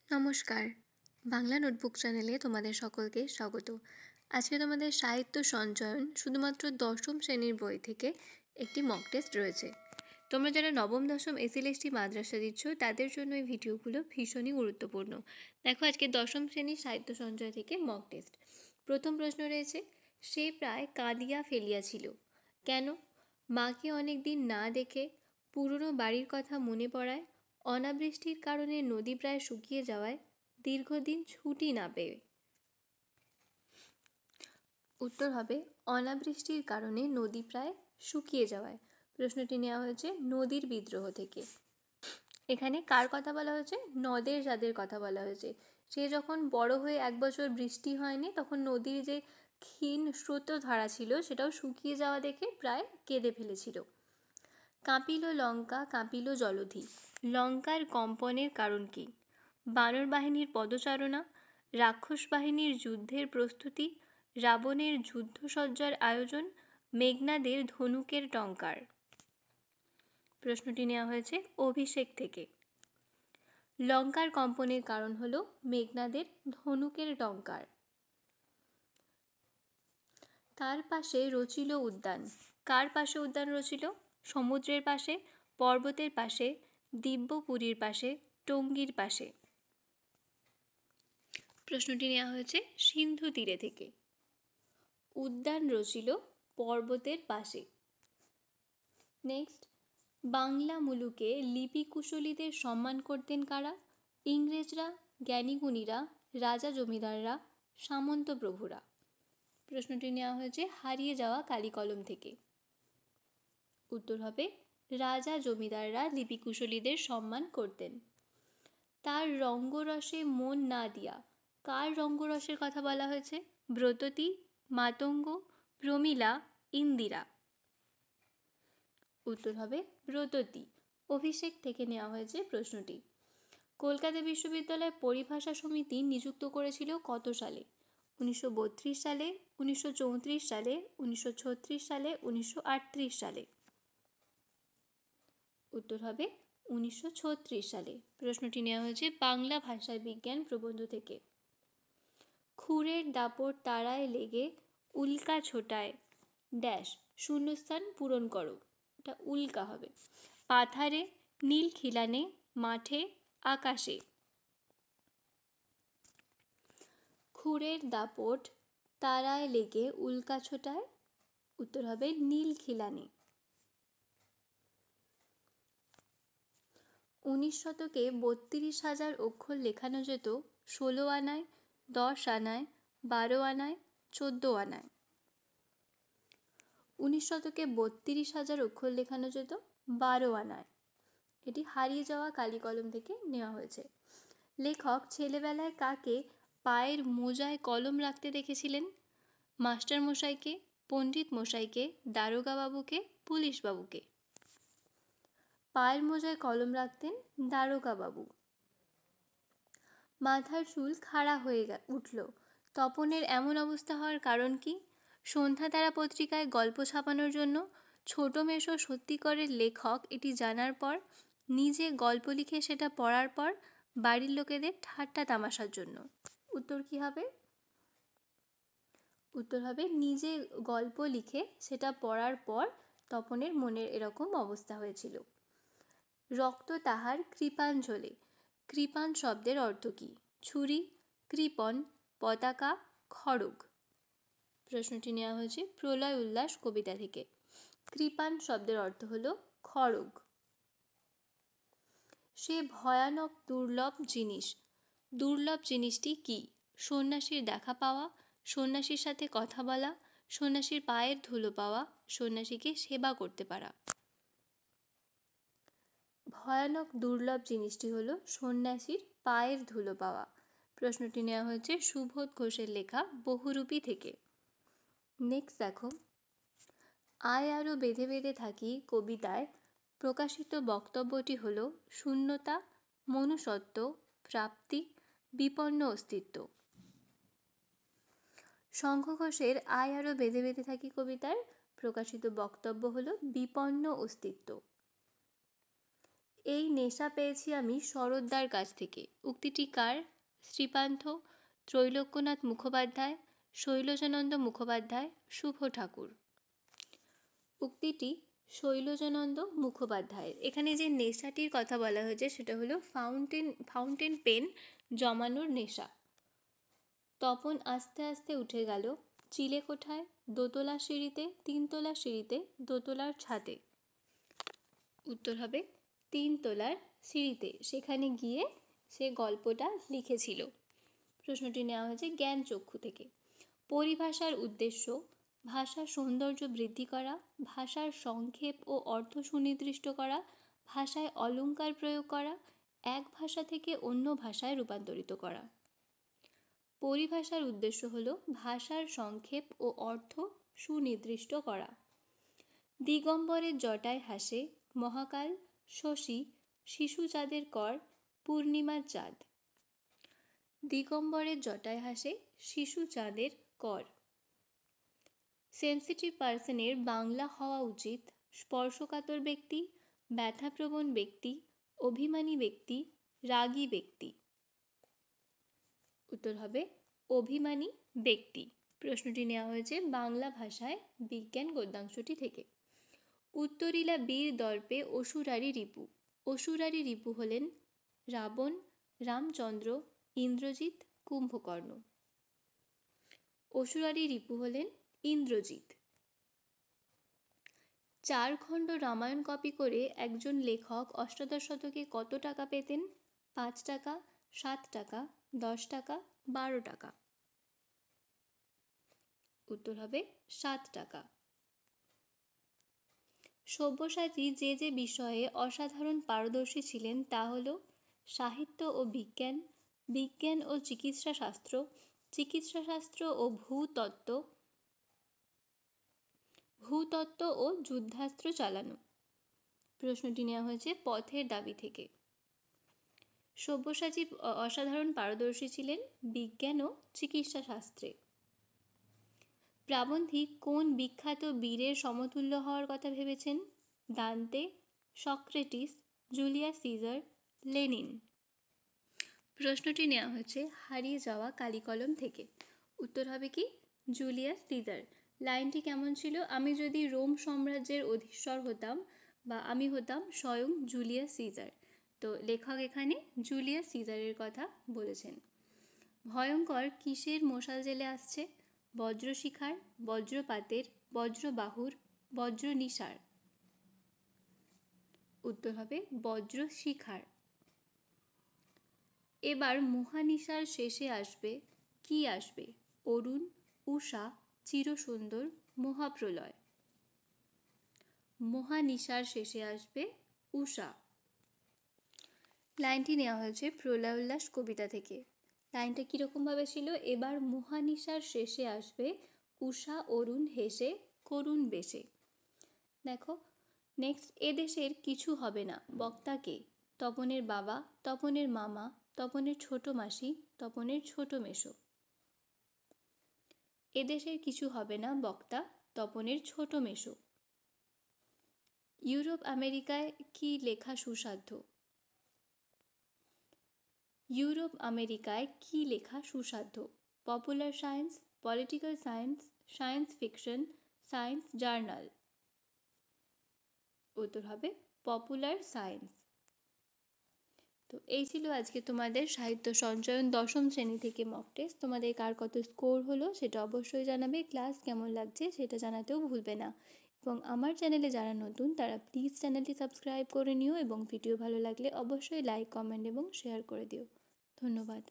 নমস্কার, বাংলা নোটবুক চ্যানেলে তোমাদের সকলকে স্বাগত। আজকে তোমাদের সাহিত্য সঞ্চয়ন শুধুমাত্র দশম শ্রেণীর বই থেকে একটি মক টেস্ট রয়েছে। তোমরা যারা নবম দশম এসএলএসটি মাদ্রাসা দিচ্ছ তাদের জন্য এই ভিডিওগুলো ভীষণই গুরুত্বপূর্ণ। দেখো, আজকে দশম শ্রেণীর সাহিত্য সঞ্চয় থেকে মক টেস্ট। প্রথম প্রশ্ন রয়েছে, সে প্রায় কাঁদিয়া ফেলিয়াছিল কেন? মাকে অনেক দিন না দেখে, পুরনো বাড়ির কথা মনে পড়ায়, অনাবৃষ্টির কারণে নদী প্রায় শুকিয়ে যাওয়ায়, দীর্ঘদিন ছুটি না পেয়ে। উত্তর হবে অনাবৃষ্টির কারণে নদী প্রায় শুকিয়ে যাওয়ায়। প্রশ্নটি নেওয়া হয়েছে নদীর বিদ্রোহ থেকে। এখানে কার কথা বলা হয়েছে? নদের যাদের কথা বলা হয়েছে। সে যখন বড় হয়ে 1 বছর বৃষ্টি হয়নি, তখন নদীর যে ক্ষীণ স্রোতধারা ছিল সেটাও শুকিয়ে যাওয়া দেখে প্রায় কেঁদে ফেলেছিল। কাঁপিল লঙ্কা, কাঁপিল জলধি। লঙ্কার কম্পনের কারণ কি? বানর বাহিনীর পদচারণা, রাক্ষস বাহিনীর যুদ্ধের প্রস্তুতি, রাবণের যুদ্ধসজ্জার আয়োজন, মেঘনাদের ধনুকের টঙ্কার। প্রশ্নটি নেওয়া হয়েছে অভিষেক থেকে। লঙ্কার কম্পনের কারণ হল মেঘনাদের ধনুকের টঙ্কার। তার পাশে রচিল উদ্যান। কার পাশে উদ্যান রচিল? সমুদ্রের পাশে, পর্বতের পাশে, দিব্যপুরীর পাশে, টঙ্গীর পাশে। প্রশ্নটি নেওয়া হয়েছে সিন্ধু তীরে থেকে। উদ্যান রচিল পর্বতের পাশে। নেক্সট, বাংলা মুলুকে লিপি কুশলীদের সম্মান করতেন কারা? ইংরেজরা, জ্ঞানীগুণীরা, রাজা জমিদাররা, সামন্ত প্রভুরা। প্রশ্নটি নেওয়া হয়েছে হারিয়ে যাওয়া কালিকলম থেকে। উত্তর হবে রাজা জমিদাররা লিপি কুশলীদের সম্মান করতেন। তার রঙ্গরসে মন না দিয়া। কার রঙ্গরসের কথা বলা হয়েছে? ব্রততী, মাতঙ্গ, প্রমীলা, ইন্দিরা। উত্তর হবে ব্রততী। অভিষেক থেকে নেওয়া হয়েছে প্রশ্নটি। কলকাতা বিশ্ববিদ্যালয় পরিভাষা সমিতি নিযুক্ত করেছিল কত সালে? 1932 সালে, 1934 সালে, 1936 সালে, 1938 সালে। উত্তর হবে 1936 সালে। প্রশ্নটি নেওয়া হয়েছে বাংলা ভাষার বিজ্ঞান প্রবন্ধ থেকে। খুরের দাপট তারায় লেগে উল্কা ছোটায় ড্যাশ, শূন্যস্থান পূরণ করো। এটা উল্কা হবে। পাথারে, নীল খিলানে, মাঠে, আকাশে। খুরের দাপট তারায় লেগে উল্কা ছোটায়। উত্তর হবে নীল খিলানে। 19 শতকে 32,000 অক্ষর লেখানো যেত 16 আনায়, 10 আনায়, 12 আনায়, 14 আনায়। 19 শতকে 32,000 অক্ষর লেখানো যেত 12 আনায়। এটি হারিয়ে যাওয়া কালিকলম থেকে নেওয়া হয়েছে। লেখক ছেলেবেলায় কাকে পায়ের মোজায় কলম রাখতে দেখেছিলেন? মাস্টার মশাইকে, পণ্ডিত মশাইকে, দারোগা বাবুকে, পুলিশ বাবুকে। পায়ের মোজায় কলম রাখতেন দারোগা বাবু। মাথার চুল খাড়া হয়ে উঠল। তপনের এমন অবস্থা হওয়ার কারণ কি? সন্ধ্যা তারা পত্রিকায় গল্প ছাপানোর জন্য ছোট মেশো সত্যিকরের লেখক এটি জানার পর নিজে গল্প লিখে সেটা পড়ার পর বাড়ির লোকেদের ঠাট্টা তামাশার জন্য। উত্তর কি হবে? উত্তর হবে নিজে গল্প লিখে সেটা পড়ার পর তপনের মনের এরকম অবস্থা হয়েছিল। রক্ত তাহার কৃপাঞ্জলে। কৃপান শব্দের অর্থ কি? ছুরি, কৃপণ, পতাকা, খড়গ। প্রশ্নটি নেওয়া হয়েছে প্রলয় উল্লাস কবিতা থেকে। কৃপান শব্দের অর্থ হলো খড়গ। সে ভয়ানক দুর্লভ জিনিস। দুর্লভ জিনিসটি কি? সন্ন্যাসীর দেখা পাওয়া, সন্ন্যাসীর সাথে কথা বলা, সন্ন্যাসীর পায়ের ধুলো পাওয়া, সন্ন্যাসীকে সেবা করতে পারা। ভয়ানক দুর্লভ জিনিসটি হলো সন্ন্যাসীর পায়ের ধুলো পাওয়া। প্রশ্নটি নেওয়া হয়েছে সুবোধ ঘোষের লেখা বহুরূপী থেকে। নেক্সট দেখো, আয় আরও বেঁধে বেঁধে থাকি কবিতায় প্রকাশিত বক্তব্যটি হলো শূন্যতা, মনুষ্যত্ব, প্রাপ্তি, বিপন্ন অস্তিত্ব। শঙ্খ ঘোষের আয় আরও বেঁধে বেঁধে থাকি কবিতার প্রকাশিত বক্তব্য হলো বিপন্ন অস্তিত্ব। এই নেশা পেয়েছি আমি শরৎদার কাছ থেকে। উক্তিটি কার? শ্রীপান্থ, ত্রৈলোক্যনাথ মুখোপাধ্যায়, শৈলজানন্দ মুখোপাধ্যায়, শুভ ঠাকুর। উক্তিটি শৈলজানন্দ মুখোপাধ্যায়ের। এখানে যে নেশাটির কথা বলা হয়েছে সেটা হলো ফাউন্টেন পেন জমানোর নেশা। তপন আস্তে আস্তে উঠে গেল চিলেকোঠায়, দোতলা সিঁড়িতে, তিনতলা সিঁড়িতে, দোতলার ছাদে। উত্তর হবে তিনতলার সিঁড়িতে। সেখানে গিয়ে সে গল্পটা লিখেছিল। প্রশ্নটি নেওয়া হয়েছে জ্ঞানচক্ষু থেকে। পরিভাষার উদ্দেশ্য: ভাষার সৌন্দর্য বৃদ্ধি করা, ভাষার সংক্ষেপ ও অর্থ সুনির্দিষ্ট করা, ভাষায় অলংকার প্রয়োগ করা, এক ভাষা থেকে অন্য ভাষায় রূপান্তরিত করা। পরিভাষার উদ্দেশ্য হল ভাষার সংক্ষেপ ও অর্থ সুনির্দিষ্ট করা। দিগম্বরের জটায় হাসে মহাকাল, শশী, শিশু চাঁদের কর, পূর্ণিমার চাঁদ। দিগম্বরের জটায় হাসে শিশু চাঁদের কর। সেন্সিটিভ পার্সনের বাংলা হওয়া উচিত: স্পর্শকাতর ব্যক্তি, ব্যথাপ্রবণ ব্যক্তি, অভিমানী ব্যক্তি, রাগী ব্যক্তি। উত্তর হবে অভিমানী ব্যক্তি। প্রশ্নটি নেওয়া হয়েছে বাংলা ভাষায় বিজ্ঞান গদ্যাংশটি থেকে। উত্তরীলা বীর দর্পে অসুরারি রিপু। অসুরারি রিপু হলেন রাবণ, রামচন্দ্র, ইন্দ্রজিৎ, কুম্ভকর্ণ। অসুরারি রিপু হলেন ইন্দ্রজিৎ। 4 খণ্ড রামায়ণ কপি করে একজন লেখক অষ্টাদশ শতকে কত টাকা পেতেন? 5 টাকা, 7 টাকা, 10 টাকা, 12 টাকা। উত্তর হবে 7 টাকা। সব্যসাচী যে যে বিষয়ে অসাধারণ পারদর্শী ছিলেন তা হল সাহিত্য ও বিজ্ঞান, বিজ্ঞান ও চিকিৎসা শাস্ত্র, চিকিৎসা শাস্ত্র ও ভূতত্ত্ব, ভূতত্ত্ব ও যুদ্ধাস্ত্র চালানো। প্রশ্নটি নেওয়া হয়েছে পথের দাবি থেকে। সব্যসাচী অসাধারণ পারদর্শী ছিলেন বিজ্ঞান ও চিকিৎসা শাস্ত্রে। প্রাবন্ধিক কোন বিখ্যাত বীরের সমতুল্য হওয়ার কথা ভেবেছেন? Dante, Socrates, Julius Caesar, Lenin. প্রশ্নটি নেওয়া হয়েছে হারিয়ে যাওয়া কালিকলম থেকে। উত্তর হবে কি? Julius Caesar. লাইনটি কেমন ছিল? আমি যদি রোম সাম্রাজ্যের অধীশ্বর হতাম বা আমি হতাম স্বয়ং জুলিয়াস সিজার। তো লেখক এখানে জুলিয়াস সিজারের কথা বলেছেন। ভয়ঙ্কর কিসের মশাল জেলে আসছে? বজ্রশিখার, বজ্রপাতের, বজ্রবাহুর, বজ্রনিশার। উত্তর হবে বজ্রশিখার। এবার মহানিশার শেষে আসবে কি আসবে? অরুণ, উষা, চিরসুন্দর, মহাপ্রলয়। মহানিশার শেষে আসবে উষা। লাইনটি নেওয়া হয়েছে প্রলয় উল্লাস কবিতা থেকে। লাইনটা কীরকমভাবে ছিল? এবার মহানিশার শেষে আসবে উষা অরুণ হেসে করুণ বেশে। দেখো নেক্সট, এদেশের কিছু হবে না বক্তা কে? তপনের বাবা, তপনের মামা, তপনের ছোট মাসি, তপনের ছোট মেসো। এদেশের কিছু হবে না বক্তা তপনের ছোট মেসো। ইউরোপ আমেরিকায় কি লেখা সুসাধ্য? ইউরোপ আমেরিকায় কি লেখা সুসাধ্য? Popular science, political science, science fiction, science journal. উত্তর হবে পপুলার সায়েন্স। তো এই ছিল আজকে তোমাদের সাহিত্য সঞ্চয়ন 10ম শ্রেণী থেকে মক টেস্ট। তোমাদের কার কত স্কোর হলো সেটা অবশ্যই জানাবে। ক্লাস কেমন লাগছে সেটা জানাতেও ভুলবে না। এবং আমার চ্যানেলে যারা নতুন তারা প্লিজ চ্যানেলটি সাবস্ক্রাইব করে নিও এবং ভিডিও ভালো লাগলে অবশ্যই লাইক, কমেন্ট এবং শেয়ার করে দিও। ধন্যবাদ।